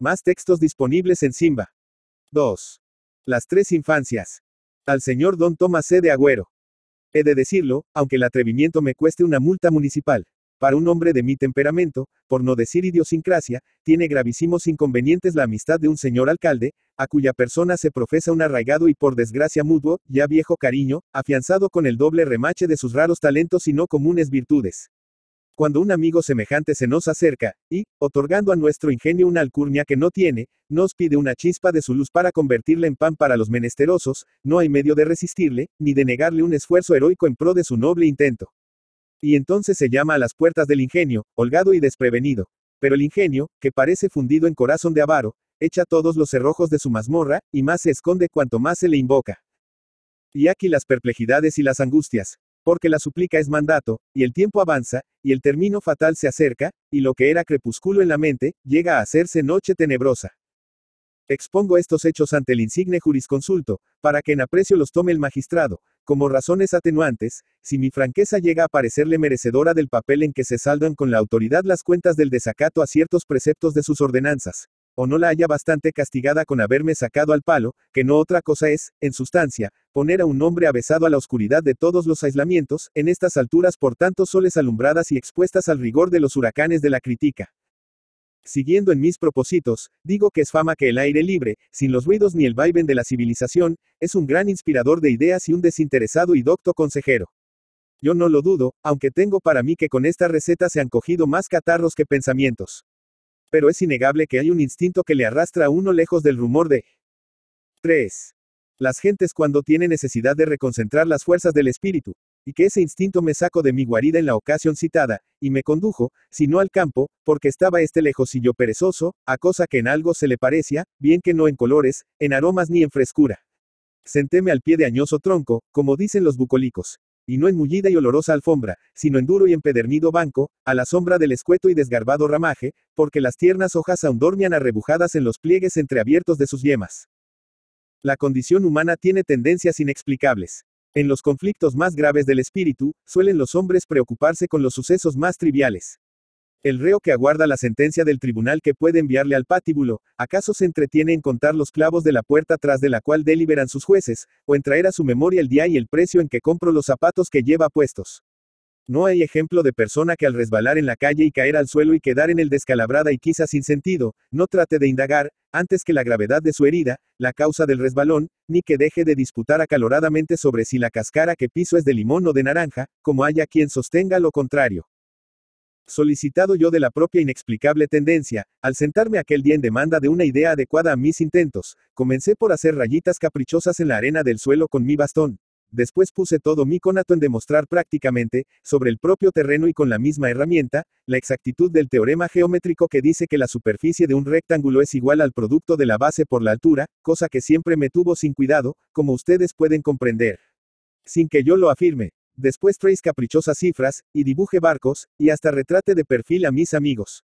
Más textos disponibles en Simba. 2. Las tres infancias. Al señor Don Tomás C. de Agüero. He de decirlo, aunque el atrevimiento me cueste una multa municipal. Para un hombre de mi temperamento, por no decir idiosincrasia, tiene gravísimos inconvenientes la amistad de un señor alcalde, a cuya persona se profesa un arraigado y por desgracia mutuo, ya viejo cariño, afianzado con el doble remache de sus raros talentos y no comunes virtudes. Cuando un amigo semejante se nos acerca, y, otorgando a nuestro ingenio una alcurnia que no tiene, nos pide una chispa de su luz para convertirla en pan para los menesterosos, no hay medio de resistirle, ni de negarle un esfuerzo heroico en pro de su noble intento. Y entonces se llama a las puertas del ingenio, holgado y desprevenido. Pero el ingenio, que parece fundido en corazón de avaro, echa todos los cerrojos de su mazmorra, y más se esconde cuanto más se le invoca. Y aquí las perplejidades y las angustias, porque la súplica es mandato, y el tiempo avanza, y el término fatal se acerca, y lo que era crepúsculo en la mente, llega a hacerse noche tenebrosa. Expongo estos hechos ante el insigne jurisconsulto, para que en aprecio los tome el magistrado, como razones atenuantes, si mi franqueza llega a parecerle merecedora del papel en que se saldan con la autoridad las cuentas del desacato a ciertos preceptos de sus ordenanzas, o no la haya bastante castigada con haberme sacado al palo, que no otra cosa es, en sustancia, poner a un hombre avesado a la oscuridad de todos los aislamientos, en estas alturas por tantos soles alumbradas y expuestas al rigor de los huracanes de la crítica. Siguiendo en mis propósitos, digo que es fama que el aire libre, sin los ruidos ni el vaivén de la civilización, es un gran inspirador de ideas y un desinteresado y docto consejero. Yo no lo dudo, aunque tengo para mí que con esta receta se han cogido más catarros que pensamientos. Pero es innegable que hay un instinto que le arrastra a uno lejos del rumor de 3. Las gentes cuando tienen necesidad de reconcentrar las fuerzas del espíritu, y que ese instinto me sacó de mi guarida en la ocasión citada, y me condujo, si no al campo, porque estaba lejos y yo perezoso, a cosa que en algo se le parecía, bien que no en colores, en aromas ni en frescura. Sentéme al pie de añoso tronco, como dicen los bucólicos, y no en mullida y olorosa alfombra, sino en duro y empedernido banco, a la sombra del escueto y desgarbado ramaje, porque las tiernas hojas aún dormían arrebujadas en los pliegues entreabiertos de sus yemas. La condición humana tiene tendencias inexplicables. En los conflictos más graves del espíritu, suelen los hombres preocuparse con los sucesos más triviales. El reo que aguarda la sentencia del tribunal que puede enviarle al patíbulo, ¿acaso se entretiene en contar los clavos de la puerta tras de la cual deliberan sus jueces, o en traer a su memoria el día y el precio en que compro los zapatos que lleva puestos? No hay ejemplo de persona que al resbalar en la calle y caer al suelo y quedar en el descalabrada y quizá sin sentido, no trate de indagar, antes que la gravedad de su herida, la causa del resbalón, ni que deje de disputar acaloradamente sobre si la cáscara que piso es de limón o de naranja, como haya quien sostenga lo contrario. Solicitado yo de la propia inexplicable tendencia, al sentarme aquel día en demanda de una idea adecuada a mis intentos, comencé por hacer rayitas caprichosas en la arena del suelo con mi bastón. Después puse todo mi conato en demostrar prácticamente, sobre el propio terreno y con la misma herramienta, la exactitud del teorema geométrico que dice que la superficie de un rectángulo es igual al producto de la base por la altura, cosa que siempre me tuvo sin cuidado, como ustedes pueden comprender. Sin que yo lo afirme. Después traéis caprichosas cifras, y dibuje barcos, y hasta retrate de perfil a mis amigos.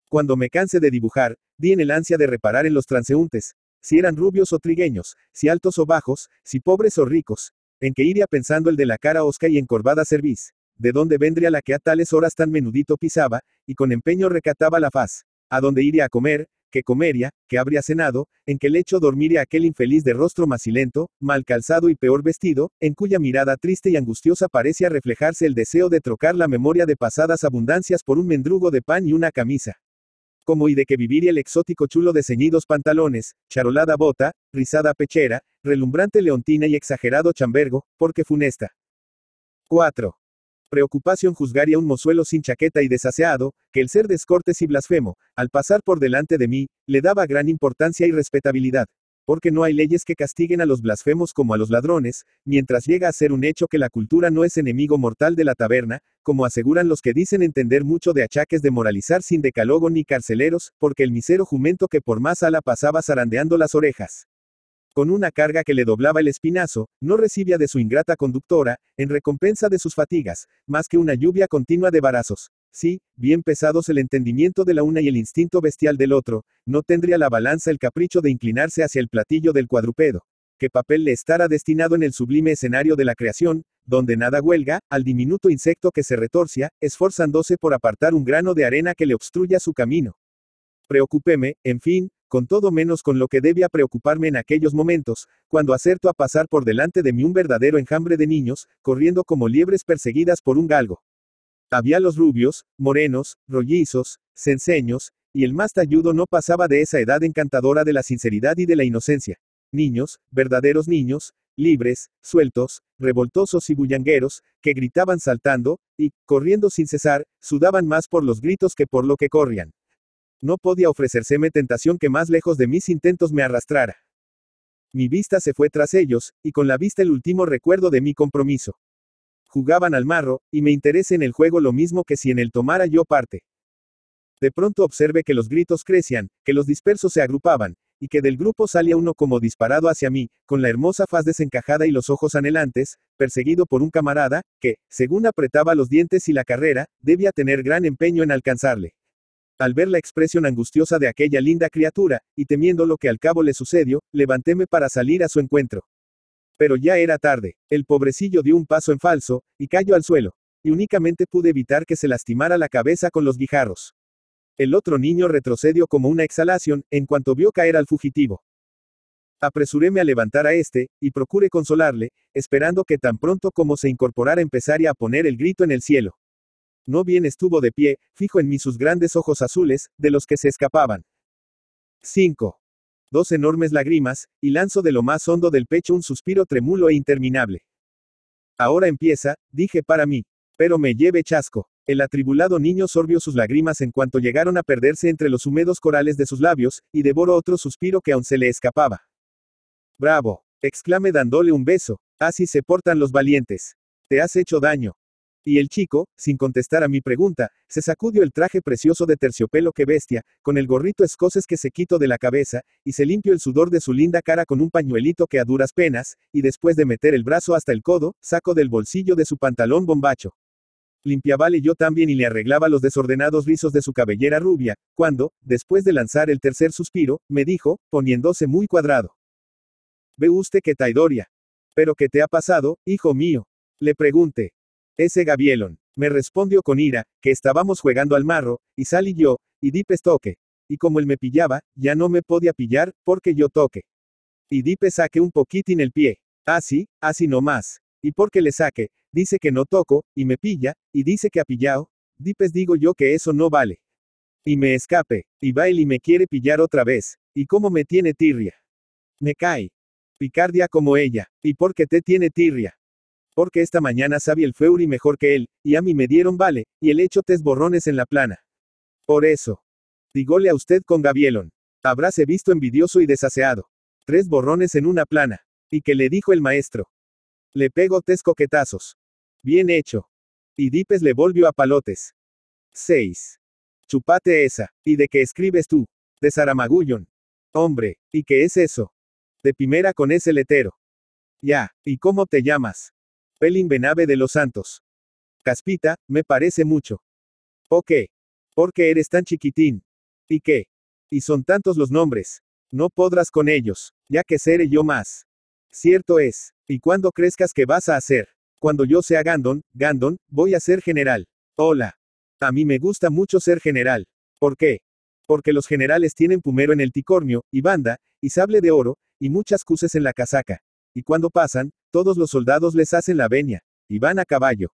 Cuando me canse de dibujar, di en el ansia de reparar en los transeúntes, si eran rubios o trigueños, si altos o bajos, si pobres o ricos, en que iría pensando el de la cara hosca y encorvada cerviz, de dónde vendría la que a tales horas tan menudito pisaba, y con empeño recataba la faz, a dónde iría a comer, que comería, que habría cenado, en qué lecho dormiría aquel infeliz de rostro macilento, mal calzado y peor vestido, en cuya mirada triste y angustiosa parecía reflejarse el deseo de trocar la memoria de pasadas abundancias por un mendrugo de pan y una camisa. Como y de que viviría el exótico chulo de ceñidos pantalones, charolada bota, rizada pechera, relumbrante leontina y exagerado chambergo, porque funesta. 4. Preocupación juzgaría un mozuelo sin chaqueta y desaseado, que el ser descortés y blasfemo, al pasar por delante de mí, le daba gran importancia y respetabilidad. Porque no hay leyes que castiguen a los blasfemos como a los ladrones, mientras llega a ser un hecho que la cultura no es enemigo mortal de la taberna, como aseguran los que dicen entender mucho de achaques de moralizar sin decálogo ni carceleros, porque el misero jumento que por más ala pasaba zarandeando las orejas, con una carga que le doblaba el espinazo, no recibía de su ingrata conductora, en recompensa de sus fatigas, más que una lluvia continua de varazos. Sí, bien pesados el entendimiento de la una y el instinto bestial del otro, no tendría la balanza el capricho de inclinarse hacia el platillo del cuadrúpedo. ¿Qué papel le estará destinado en el sublime escenario de la creación, donde nada huelga, al diminuto insecto que se retorcia, esforzándose por apartar un grano de arena que le obstruya su camino? Preocupéme, en fin, con todo menos con lo que debía preocuparme en aquellos momentos, cuando acerto a pasar por delante de mí un verdadero enjambre de niños, corriendo como liebres perseguidas por un galgo. Había los rubios, morenos, rollizos, cenceños, y el más talludo no pasaba de esa edad encantadora de la sinceridad y de la inocencia. Niños, verdaderos niños, libres, sueltos, revoltosos y bullangueros, que gritaban saltando, y, corriendo sin cesar, sudaban más por los gritos que por lo que corrían. No podía ofrecérseme tentación que más lejos de mis intentos me arrastrara. Mi vista se fue tras ellos, y con la vista el último recuerdo de mi compromiso. Jugaban al marro, y me interesa en el juego lo mismo que si en él tomara yo parte. De pronto observé que los gritos crecían, que los dispersos se agrupaban, y que del grupo salía uno como disparado hacia mí, con la hermosa faz desencajada y los ojos anhelantes, perseguido por un camarada, que, según apretaba los dientes y la carrera, debía tener gran empeño en alcanzarle. Al ver la expresión angustiosa de aquella linda criatura, y temiendo lo que al cabo le sucedió, levantéme para salir a su encuentro. Pero ya era tarde, el pobrecillo dio un paso en falso, y cayó al suelo, y únicamente pude evitar que se lastimara la cabeza con los guijarros. El otro niño retrocedió como una exhalación, en cuanto vio caer al fugitivo. Apresuréme a levantar a este, y procuré consolarle, esperando que tan pronto como se incorporara empezaría a poner el grito en el cielo. No bien estuvo de pie, fijo en mí sus grandes ojos azules, de los que se escapaban 5. 2 enormes lágrimas, y lanzo de lo más hondo del pecho un suspiro trémulo e interminable. Ahora empieza, dije para mí. Pero me lleve chasco. El atribulado niño sorbió sus lágrimas en cuanto llegaron a perderse entre los húmedos corales de sus labios, y devoró otro suspiro que aún se le escapaba. Bravo, exclamé dándole un beso. Así se portan los valientes. Te has hecho daño. Y el chico, sin contestar a mi pregunta, se sacudió el traje precioso de terciopelo que bestia, con el gorrito escocés que se quitó de la cabeza, y se limpió el sudor de su linda cara con un pañuelito que a duras penas, y después de meter el brazo hasta el codo, sacó del bolsillo de su pantalón bombacho. Limpiábale yo también y le arreglaba los desordenados rizos de su cabellera rubia, cuando, después de lanzar el tercer suspiro, me dijo, poniéndose muy cuadrado. ¿Ve usted qué taidoria? ¿Pero qué te ha pasado, hijo mío? Le pregunté. Ese Gavielón, me respondió con ira, que estábamos jugando al marro, y salí yo, y Dipes toque. Y como él me pillaba, ya no me podía pillar, porque yo toque. Y Dipes saque un poquitín el pie. Así no más. Y porque le saque, dice que no toco, y me pilla, y dice que ha pillado. Dipes digo yo que eso no vale. Y me escape, y va él y me quiere pillar otra vez. Y cómo me tiene tirria. Me cae. Picardia como ella. ¿Y por qué te tiene tirria? Porque esta mañana sabía el Feuri mejor que él, y a mí me dieron vale, y el hecho 3 borrones en la plana. Por eso. Dígole a usted con Gavielón. Habráse visto envidioso y desaseado. 3 borrones en una plana. ¿Y qué le dijo el maestro? Le pegó 3 coquetazos. Bien hecho. Y Dipes le volvió a palotes. 6. Chupate esa. ¿Y de qué escribes tú? De Saramagullón. Hombre, ¿y qué es eso? De primera con ese letero. Ya, ¿y cómo te llamas? Pelín Benave de los Santos. Caspita, me parece mucho. ¿Por qué? Porque eres tan chiquitín. ¿Y qué? Y son tantos los nombres. No podrás con ellos, ya que seré yo más. Cierto es. ¿Y cuándo crezcas qué vas a hacer? Cuando yo sea Gandon, voy a ser general. Hola. A mí me gusta mucho ser general. ¿Por qué? Porque los generales tienen pumero en el ticornio, y banda, y sable de oro, y muchas cruces en la casaca. Y cuando pasan, todos los soldados les hacen la venia, y van a caballo.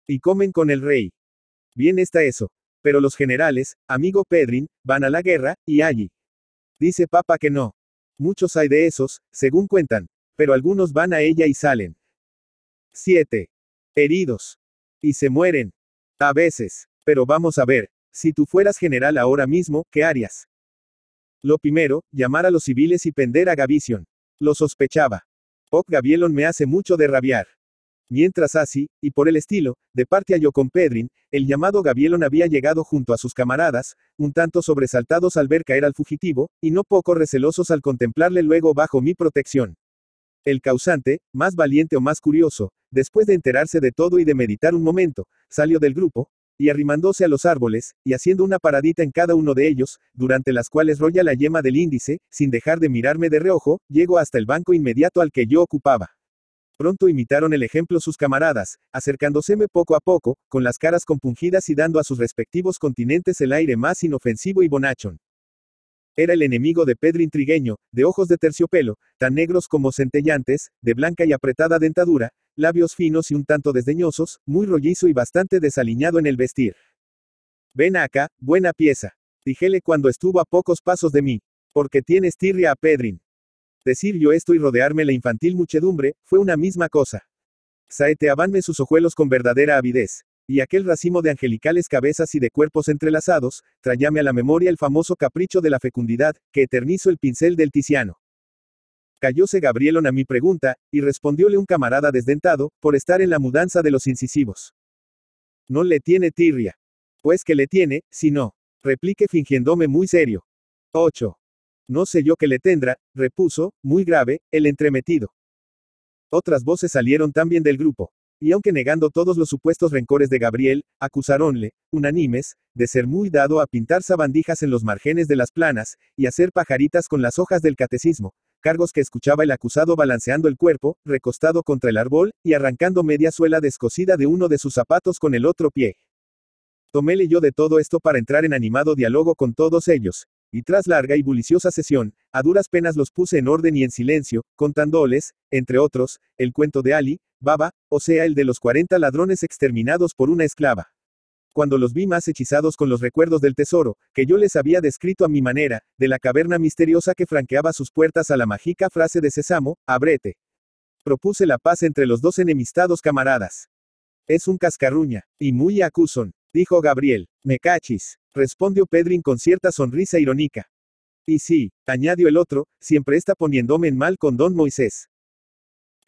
Y comen con el rey. Bien está eso. Pero los generales, amigo Pedrin, van a la guerra, y allí. Dice Papa que no. Muchos hay de esos, según cuentan. Pero algunos van a ella y salen. 7. Heridos. Y se mueren. A veces. Pero vamos a ver. Si tú fueras general ahora mismo, ¿qué harías? Lo primero, llamar a los civiles y pender a Gavision. Lo sospechaba. Poc Gavielon me hace mucho de rabiar. Mientras así, y por el estilo, de parte a yo con Pedrin, el llamado Gavielon había llegado junto a sus camaradas, un tanto sobresaltados al ver caer al fugitivo, y no poco recelosos al contemplarle luego bajo mi protección. El causante, más valiente o más curioso, después de enterarse de todo y de meditar un momento, salió del grupo, y arrimándose a los árboles, y haciendo una paradita en cada uno de ellos, durante las cuales rolla la yema del índice, sin dejar de mirarme de reojo, llegó hasta el banco inmediato al que yo ocupaba. Pronto imitaron el ejemplo sus camaradas, acercándoseme poco a poco, con las caras compungidas y dando a sus respectivos continentes el aire más inofensivo y bonachón. Era el enemigo de Pedrín trigueño, de ojos de terciopelo, tan negros como centellantes, de blanca y apretada dentadura, labios finos y un tanto desdeñosos, muy rollizo y bastante desaliñado en el vestir. Ven acá, buena pieza. Dijele cuando estuvo a pocos pasos de mí. Porque tienes tirria a Pedrín. Decir yo esto y rodearme la infantil muchedumbre, fue una misma cosa. Saeteábanme sus ojuelos con verdadera avidez. Y aquel racimo de angelicales cabezas y de cuerpos entrelazados, tráyame a la memoria el famoso capricho de la fecundidad, que eternizó el pincel del Tiziano. Cayóse Gabrielón a mi pregunta, y respondióle un camarada desdentado, por estar en la mudanza de los incisivos. No le tiene tirria. Pues que le tiene, si no. Replique fingiéndome muy serio. 8. No sé yo qué le tendrá, repuso, muy grave, el entremetido. Otras voces salieron también del grupo. Y aunque negando todos los supuestos rencores de Gabriel, acusaronle, unánimes, de ser muy dado a pintar sabandijas en los márgenes de las planas, y hacer pajaritas con las hojas del catecismo, cargos que escuchaba el acusado balanceando el cuerpo, recostado contra el árbol, y arrancando media suela descosida de uno de sus zapatos con el otro pie. Toméle yo de todo esto para entrar en animado diálogo con todos ellos, y tras larga y buliciosa sesión, a duras penas los puse en orden y en silencio, contándoles, entre otros, el cuento de Ali, Baba, o sea el de los 40 ladrones exterminados por una esclava. Cuando los vi más hechizados con los recuerdos del tesoro, que yo les había descrito a mi manera, de la caverna misteriosa que franqueaba sus puertas a la mágica frase de Sésamo, ábrete. Propuse la paz entre los dos enemistados camaradas. Es un cascarruña, y muy acusón, dijo Gabriel. Me cachis, respondió Pedrín con cierta sonrisa irónica. Y sí, añadió el otro, siempre está poniéndome en mal con don Moisés.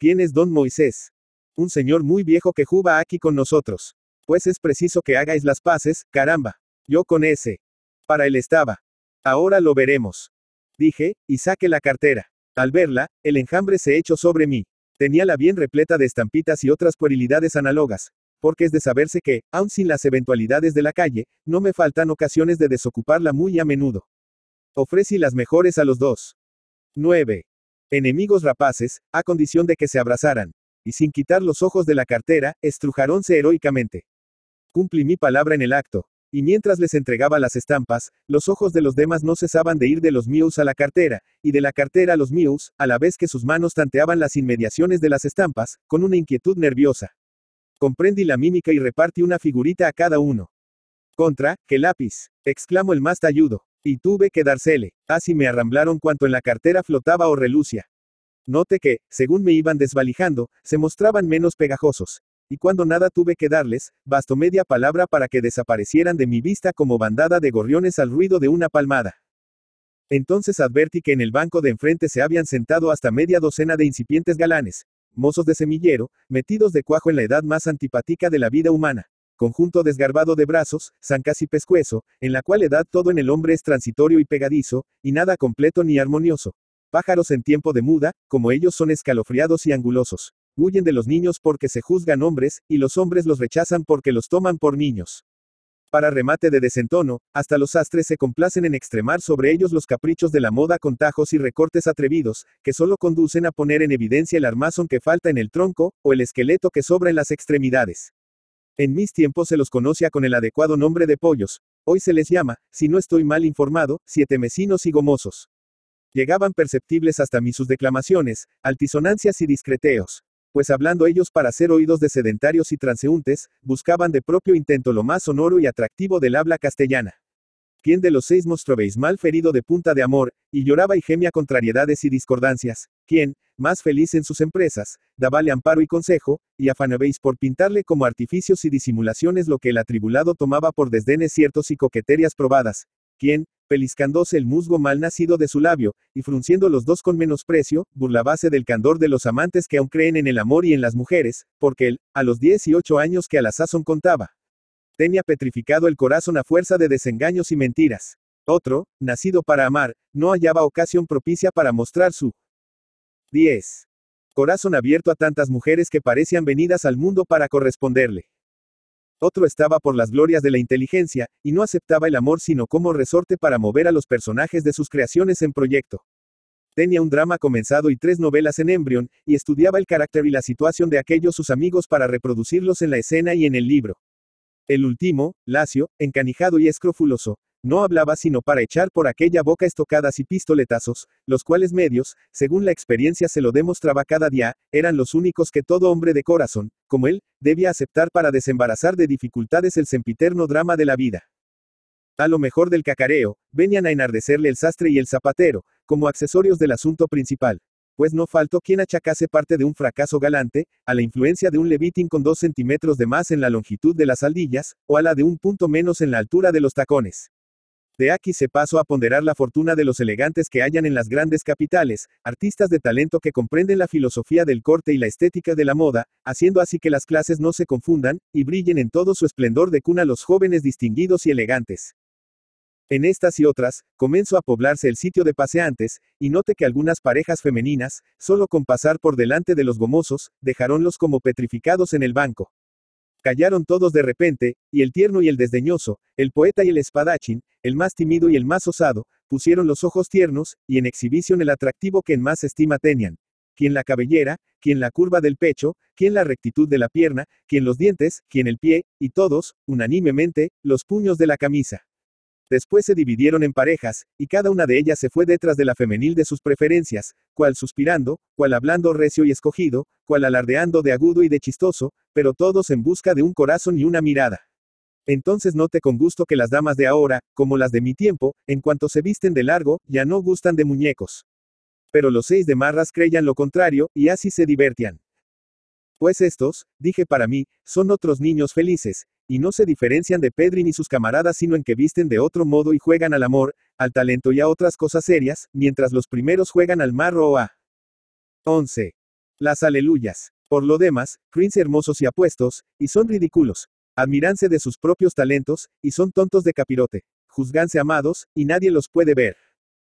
¿Quién es don Moisés? Un señor muy viejo que juba aquí con nosotros. Pues es preciso que hagáis las paces, caramba. Yo con ese. Para él estaba. Ahora lo veremos. Dije, y saqué la cartera. Al verla, el enjambre se echó sobre mí. Teníala bien repleta de estampitas y otras puerilidades análogas. Porque es de saberse que, aun sin las eventualidades de la calle, no me faltan ocasiones de desocuparla muy a menudo. Ofrecí las mejores a los dos. 9. Enemigos rapaces, a condición de que se abrazaran. Y sin quitar los ojos de la cartera, estrujaronse heroicamente. Cumplí mi palabra en el acto. Y mientras les entregaba las estampas, los ojos de los demás no cesaban de ir de los míos a la cartera, y de la cartera a los míos, a la vez que sus manos tanteaban las inmediaciones de las estampas, con una inquietud nerviosa. Comprendí la mímica y repartí una figurita a cada uno. Contra, ¡qué lápiz! Exclamó el más talludo. Y tuve que dársele. Así me arramblaron cuanto en la cartera flotaba o relucía. Noté que, según me iban desvalijando, se mostraban menos pegajosos. Y cuando nada tuve que darles, bastó media palabra para que desaparecieran de mi vista como bandada de gorriones al ruido de una palmada. Entonces advertí que en el banco de enfrente se habían sentado hasta media docena de incipientes galanes, mozos de semillero, metidos de cuajo en la edad más antipática de la vida humana. Conjunto desgarbado de brazos, zancas y pescuezo, en la cual edad todo en el hombre es transitorio y pegadizo, y nada completo ni armonioso. Pájaros en tiempo de muda, como ellos son escalofriados y angulosos. Huyen de los niños porque se juzgan hombres, y los hombres los rechazan porque los toman por niños. Para remate de desentono, hasta los sastres se complacen en extremar sobre ellos los caprichos de la moda con tajos y recortes atrevidos, que solo conducen a poner en evidencia el armazón que falta en el tronco, o el esqueleto que sobra en las extremidades. En mis tiempos se los conocía con el adecuado nombre de pollos. Hoy se les llama, si no estoy mal informado, sietemecinos y gomosos. Llegaban perceptibles hasta mí sus declamaciones, altisonancias y discreteos. Pues hablando ellos para ser oídos de sedentarios y transeúntes, buscaban de propio intento lo más sonoro y atractivo del habla castellana. ¿Quién de los 6 mostrabéis mal ferido de punta de amor, y lloraba y gemía contrariedades y discordancias? ¿Quién, más feliz en sus empresas, dábale amparo y consejo, y afanabéis por pintarle como artificios y disimulaciones lo que el atribulado tomaba por desdenes ciertos y coqueterias probadas? ¿Quién, peliscándose el musgo mal nacido de su labio, y frunciendo los dos con menosprecio, burlábase del candor de los amantes que aún creen en el amor y en las mujeres, porque él, a los 18 años que a la sazón contaba, tenía petrificado el corazón a fuerza de desengaños y mentiras? Otro, nacido para amar, no hallaba ocasión propicia para mostrar su 10. Corazón abierto a tantas mujeres que parecían venidas al mundo para corresponderle. Otro estaba por las glorias de la inteligencia, y no aceptaba el amor sino como resorte para mover a los personajes de sus creaciones en proyecto. Tenía un drama comenzado y 3 novelas en embrión, y estudiaba el carácter y la situación de aquellos sus amigos para reproducirlos en la escena y en el libro. El último, lacio, encanijado y escrofuloso, No hablaba sino para echar por aquella boca estocadas y pistoletazos, los cuales medios, según la experiencia se lo demostraba cada día, eran los únicos que todo hombre de corazón, como él, debía aceptar para desembarazar de dificultades el sempiterno drama de la vida. A lo mejor del cacareo, venían a enardecerle el sastre y el zapatero, como accesorios del asunto principal. Pues no faltó quien achacase parte de un fracaso galante, a la influencia de un levitín con 2 centímetros de más en la longitud de las aldillas, o a la de un punto menos en la altura de los tacones. De aquí se pasó a ponderar la fortuna de los elegantes que hallan en las grandes capitales, artistas de talento que comprenden la filosofía del corte y la estética de la moda, haciendo así que las clases no se confundan, y brillen en todo su esplendor de cuna los jóvenes distinguidos y elegantes. En estas y otras, comenzó a poblarse el sitio de paseantes, y note que algunas parejas femeninas, solo con pasar por delante de los gomosos, dejaronlos como petrificados en el banco. Callaron todos de repente, y el tierno y el desdeñoso, el poeta y el espadachín, el más tímido y el más osado, pusieron los ojos tiernos, y en exhibición el atractivo que en más estima tenían. Quien la cabellera, quien la curva del pecho, quien la rectitud de la pierna, quien los dientes, quien el pie, y todos, unánimemente, los puños de la camisa. Después se dividieron en parejas, y cada una de ellas se fue detrás de la femenil de sus preferencias, cual suspirando, cual hablando recio y escogido, cual alardeando de agudo y de chistoso, pero todos en busca de un corazón y una mirada. Entonces note con gusto que las damas de ahora, como las de mi tiempo, en cuanto se visten de largo, ya no gustan de muñecos. Pero los 6 de marras creían lo contrario, y así se divertían. Pues estos, dije para mí, son otros niños felices, y no se diferencian de Pedri ni sus camaradas sino en que visten de otro modo y juegan al amor, al talento y a otras cosas serias, mientras los primeros juegan al marro o a 11. Las aleluyas. Por lo demás, creense hermosos y apuestos, y son ridículos. Admiranse de sus propios talentos, y son tontos de capirote. Juzganse amados, y nadie los puede ver.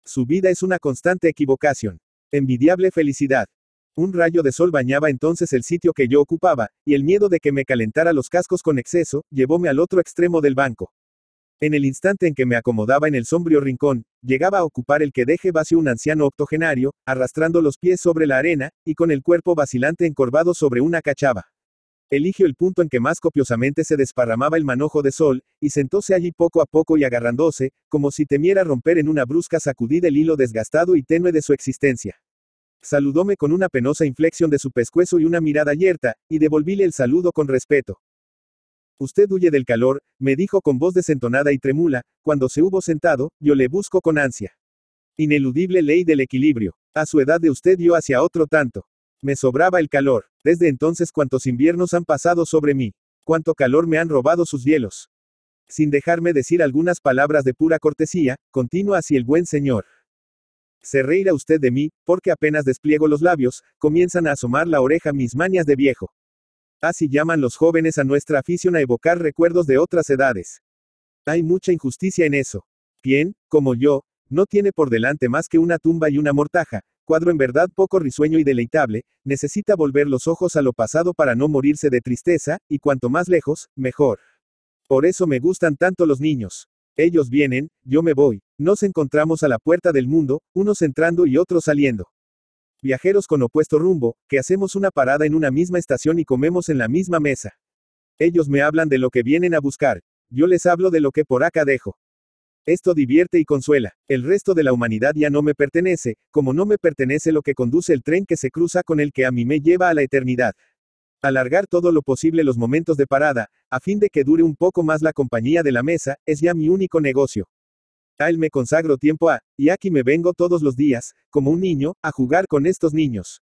Su vida es una constante equivocación. Envidiable felicidad. Un rayo de sol bañaba entonces el sitio que yo ocupaba, y el miedo de que me calentara los cascos con exceso, llevóme al otro extremo del banco. En el instante en que me acomodaba en el sombrío rincón, llegaba a ocupar el que deje vacío un anciano octogenario, arrastrando los pies sobre la arena, y con el cuerpo vacilante encorvado sobre una cachava. Eligió el punto en que más copiosamente se desparramaba el manojo de sol, y sentóse allí poco a poco y agarrándose, como si temiera romper en una brusca sacudida el hilo desgastado y tenue de su existencia. Saludóme con una penosa inflexión de su pescuezo y una mirada yerta, y devolvíle el saludo con respeto. Usted huye del calor, me dijo con voz desentonada y tremula, cuando se hubo sentado, yo le busco con ansia. Ineludible ley del equilibrio. A su edad de usted yo hacia otro tanto. Me sobraba el calor. Desde entonces cuántos inviernos han pasado sobre mí. Cuánto calor me han robado sus hielos. Sin dejarme decir algunas palabras de pura cortesía, continúa así el buen señor. Se reirá usted de mí, porque apenas despliego los labios, comienzan a asomar la oreja mis manias de viejo. Así llaman los jóvenes a nuestra afición a evocar recuerdos de otras edades. Hay mucha injusticia en eso. Quien, como yo, no tiene por delante más que una tumba y una mortaja, cuadro en verdad poco risueño y deleitable, necesita volver los ojos a lo pasado para no morirse de tristeza, y cuanto más lejos, mejor. Por eso me gustan tanto los niños. Ellos vienen, yo me voy, nos encontramos a la puerta del mundo, unos entrando y otros saliendo. Viajeros con opuesto rumbo, que hacemos una parada en una misma estación y comemos en la misma mesa. Ellos me hablan de lo que vienen a buscar, yo les hablo de lo que por acá dejo. Esto divierte y consuela. El resto de la humanidad ya no me pertenece, como no me pertenece lo que conduce el tren que se cruza con el que a mí me lleva a la eternidad. Alargar todo lo posible los momentos de parada, a fin de que dure un poco más la compañía de la mesa, es ya mi único negocio. A él me consagro tiempo y aquí me vengo todos los días, como un niño, a jugar con estos niños.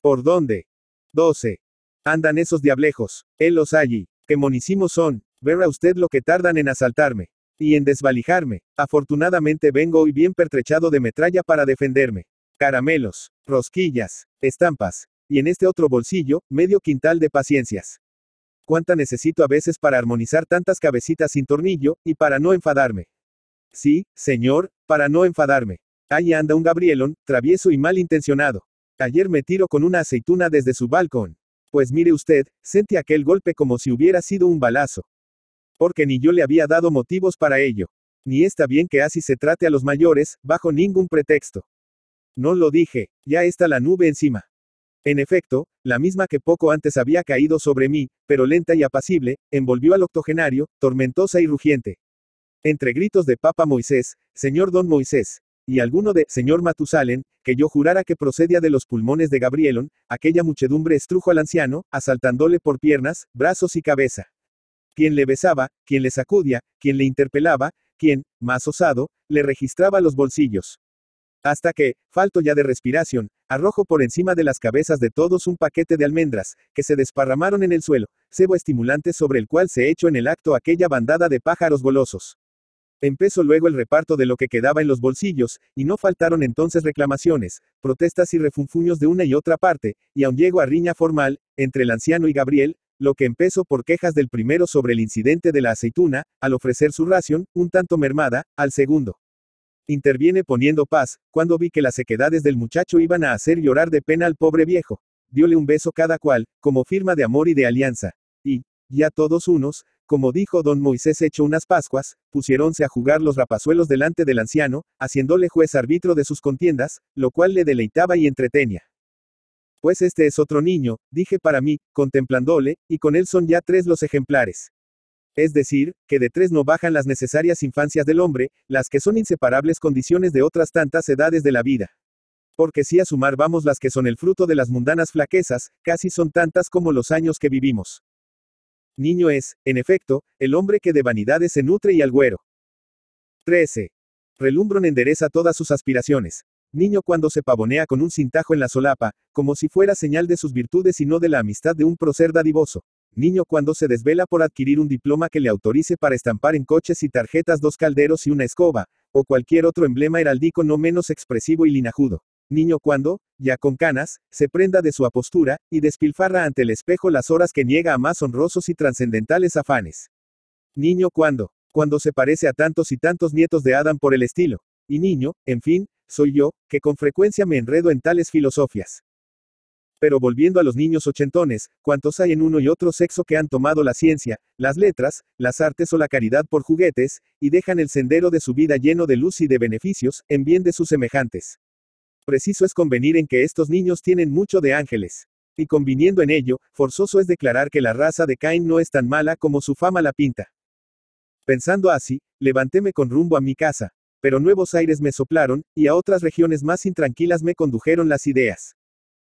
¿Por dónde? 12. Andan esos diablejos, los allí, que monísimos son, verá usted lo que tardan en asaltarme. Y en desvalijarme. Afortunadamente vengo hoy bien pertrechado de metralla para defenderme. Caramelos, rosquillas, estampas. Y en este otro bolsillo, medio quintal de paciencias. Cuánta necesito a veces para armonizar tantas cabecitas sin tornillo, y para no enfadarme. Sí, señor, para no enfadarme. Ahí anda un Gabrielón, travieso y mal intencionado. Ayer me tiro con una aceituna desde su balcón. Pues mire usted, sentí aquel golpe como si hubiera sido un balazo. Porque ni yo le había dado motivos para ello. Ni está bien que así se trate a los mayores, bajo ningún pretexto. No lo dije, ya está la nube encima. En efecto, la misma que poco antes había caído sobre mí, pero lenta y apacible, envolvió al octogenario, tormentosa y rugiente. Entre gritos de Papa Moisés, señor Don Moisés, y alguno de señor Matusalén, que yo jurara que procedía de los pulmones de Gabrielón, aquella muchedumbre estrujo al anciano, asaltándole por piernas, brazos y cabeza. Quien le besaba, quien le sacudía, quien le interpelaba, quien, más osado, le registraba los bolsillos. Hasta que, falto ya de respiración, arrojo por encima de las cabezas de todos un paquete de almendras, que se desparramaron en el suelo, cebo estimulante sobre el cual se echó en el acto aquella bandada de pájaros golosos. Empezó luego el reparto de lo que quedaba en los bolsillos, y no faltaron entonces reclamaciones, protestas y refunfuños de una y otra parte, y aun llegó a riña formal, entre el anciano y Gabriel, lo que empezó por quejas del primero sobre el incidente de la aceituna, al ofrecer su ración, un tanto mermada, al segundo. Interviene poniendo paz, cuando vi que las sequedades del muchacho iban a hacer llorar de pena al pobre viejo. Diole un beso cada cual, como firma de amor y de alianza. Y, ya todos unos, como dijo don Moisés hecho unas pascuas, pusiéronse a jugar los rapazuelos delante del anciano, haciéndole juez árbitro de sus contiendas, lo cual le deleitaba y entretenía. Pues este es otro niño, dije para mí, contemplándole, y con él son ya 3 los ejemplares. Es decir, que de 3 no bajan las necesarias infancias del hombre, las que son inseparables condiciones de otras tantas edades de la vida. Porque si a sumar vamos las que son el fruto de las mundanas flaquezas, casi son tantas como los años que vivimos. Niño es, en efecto, el hombre que de vanidades se nutre y al güero. 13. Relumbrón endereza todas sus aspiraciones. Niño cuando se pavonea con un cintajo en la solapa, como si fuera señal de sus virtudes y no de la amistad de un prócer dadivoso. Niño cuando se desvela por adquirir un diploma que le autorice para estampar en coches y tarjetas 2 calderos y una escoba, o cualquier otro emblema heráldico no menos expresivo y linajudo. Niño cuando, ya con canas, se prenda de su apostura, y despilfarra ante el espejo las horas que niega a más honrosos y trascendentales afanes. Niño cuando se parece a tantos y tantos nietos de Adán por el estilo. Y niño, en fin, soy yo, que con frecuencia me enredo en tales filosofias. Pero volviendo a los niños ochentones, cuantos hay en uno y otro sexo que han tomado la ciencia, las letras, las artes o la caridad por juguetes, y dejan el sendero de su vida lleno de luz y de beneficios, en bien de sus semejantes. Preciso es convenir en que estos niños tienen mucho de ángeles. Y conviniendo en ello, forzoso es declarar que la raza de Caín no es tan mala como su fama la pinta. Pensando así, levantéme con rumbo a mi casa. Pero nuevos aires me soplaron, y a otras regiones más intranquilas me condujeron las ideas.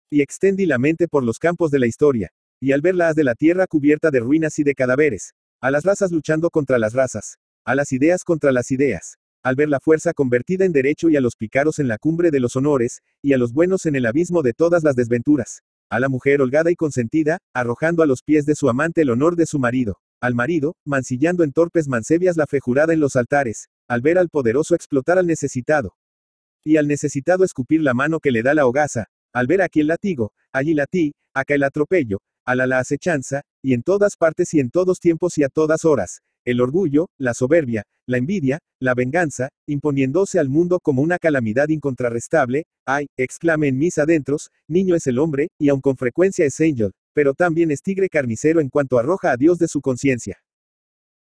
Y extendí la mente por los campos de la historia. Y al ver la haz de la tierra cubierta de ruinas y de cadáveres, a las razas luchando contra las razas, a las ideas contra las ideas, al ver la fuerza convertida en derecho y a los pícaros en la cumbre de los honores, y a los buenos en el abismo de todas las desventuras, a la mujer holgada y consentida, arrojando a los pies de su amante el honor de su marido, al marido, mancillando en torpes mansebias la fe jurada en los altares, al ver al poderoso explotar al necesitado, y al necesitado escupir la mano que le da la hogaza, al ver aquí el látigo, allí latí, acá el atropello, a la acechanza, y en todas partes y en todos tiempos y a todas horas, el orgullo, la soberbia, la envidia, la venganza, imponiéndose al mundo como una calamidad incontrarrestable, ay, exclame en mis adentros, niño es el hombre, y aun con frecuencia es angel, pero también es tigre carnicero en cuanto arroja a Dios de su conciencia.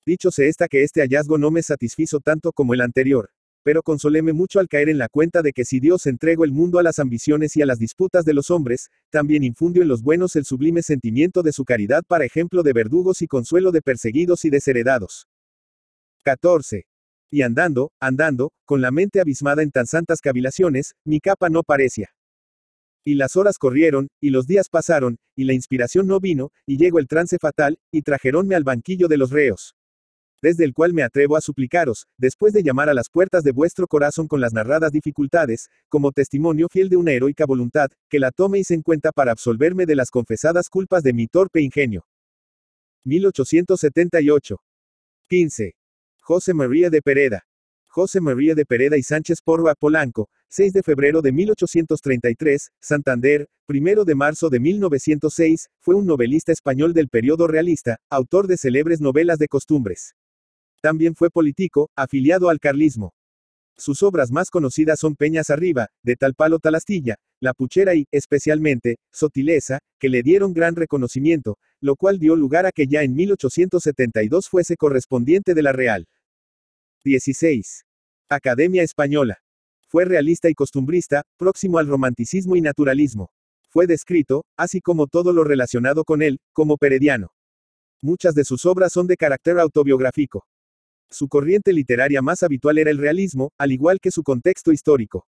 Dicho se está que este hallazgo no me satisfizo tanto como el anterior, pero consoléme mucho al caer en la cuenta de que si Dios entregó el mundo a las ambiciones y a las disputas de los hombres, también infundió en los buenos el sublime sentimiento de su caridad para ejemplo de verdugos y consuelo de perseguidos y desheredados. 14. Y andando, con la mente abismada en tan santas cavilaciones, mi capa no parecía. Y las horas corrieron, y los días pasaron, y la inspiración no vino, y llegó el trance fatal, y trajeronme al banquillo de los reos. Desde el cual me atrevo a suplicaros, después de llamar a las puertas de vuestro corazón con las narradas dificultades, como testimonio fiel de una heroica voluntad, que la toméis en cuenta para absolverme de las confesadas culpas de mi torpe ingenio. 1878. 15. José María de Pereda. José María de Pereda y Sánchez Porra Polanco, 6 de febrero de 1833, Santander, 1 de marzo de 1906, fue un novelista español del periodo realista, autor de célebres novelas de costumbres. También fue político, afiliado al carlismo. Sus obras más conocidas son Peñas arriba, de tal palo tal astilla, La puchera y, especialmente, Sotileza, que le dieron gran reconocimiento, lo cual dio lugar a que ya en 1872 fuese correspondiente de la Real. 16. Academia Española. Fue realista y costumbrista, próximo al romanticismo y naturalismo. Fue descrito, así como todo lo relacionado con él, como perediano. Muchas de sus obras son de carácter autobiográfico. Su corriente literaria más habitual era el realismo, al igual que su contexto histórico.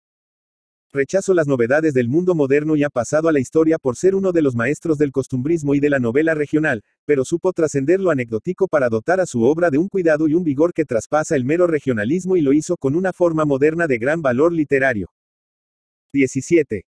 Rechazó las novedades del mundo moderno y ha pasado a la historia por ser uno de los maestros del costumbrismo y de la novela regional, pero supo trascender lo anecdótico para dotar a su obra de un cuidado y un vigor que traspasa el mero regionalismo y lo hizo con una forma moderna de gran valor literario. 17.